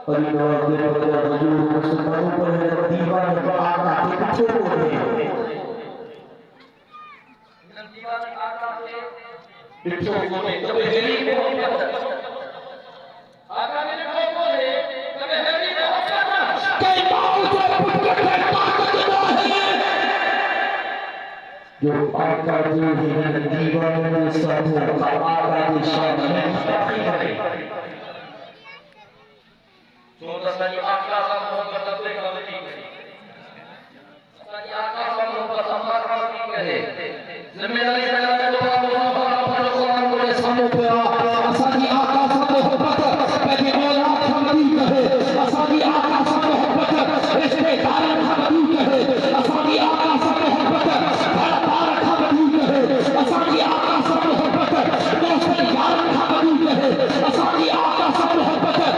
और इन वजूद मुसलमानों पर दीवान आका के पीछे बोले दीवान आका के पीछे बोले कभी हेरी मोहब्बत आका ने को बोले कभी हेरी मोहब्बत कई बार से पुत्र में ताकत ना है जो आका जो दीवान में सब आका की शान में करे Soalnya akal sama berkata kalau ini, soalnya akal sama bersama kalau ini. Sebenarnya saya ada beberapa orang boleh sama pera, asal akal sama berkata, bagi orang kami kah, asal akal sama berkata, risytar kami kah, asal akal sama berkata, harta kami kah, asal akal sama berkata, dosa yar kami kah, asal akal sama berkata,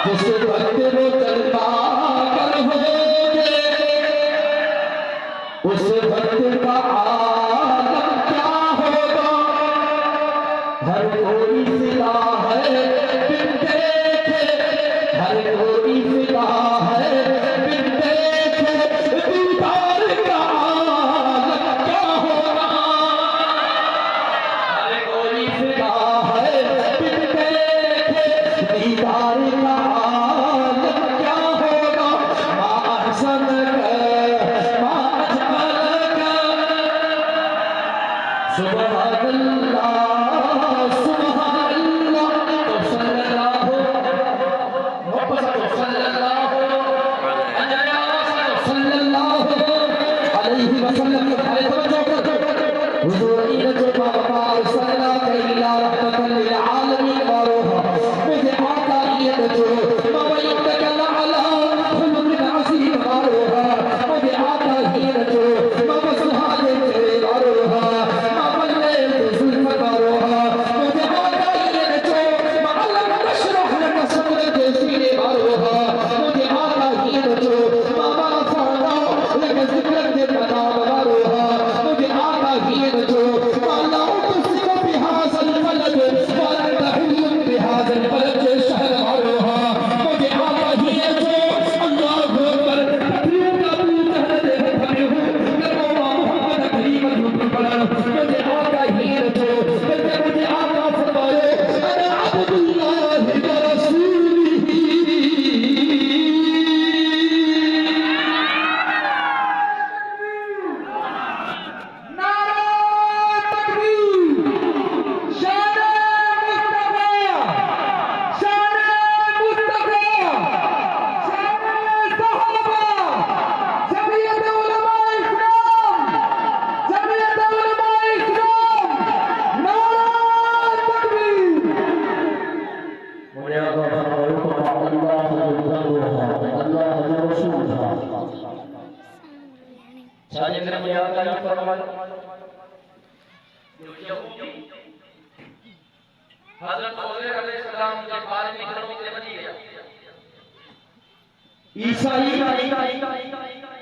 जिसे भक्ति वो चलता कर होगे उस भक्ति का आलम क्या होगा हर कोई फिदा है बिन देखे हर कोई फिदा है बिन देखे दीदार का आलम क्या होगा हर कोई फिदा है बिन देखे दीदार का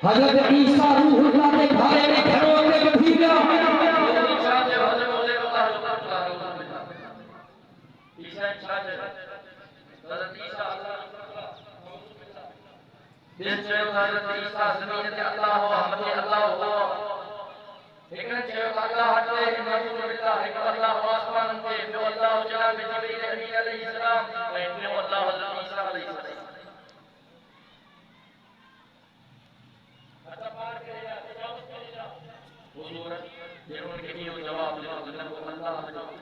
हज़रत ईसा रूहुल्लाह के घरे में घरों में भीगा ईसा जो हज़रत बोले ईसा हज़रत ईसा जिस जो हज़रत ईसा ज़मीन ते अल्लाह हो हम ते अल्लाह हो एक जो अल्लाह हटे नबी बिल्लाह एक अल्लाह आसमान ते जो अल्लाह जनाब जिब्रील अमीन अलैहिस्सलाम और जो अल्लाह हज़रत ईसा अलैहिस्सलाम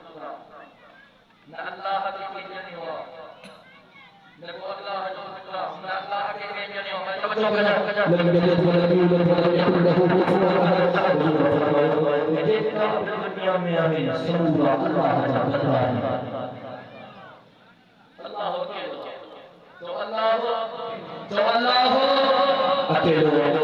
जवाब अल्लाह के नहीं हुआ अकेले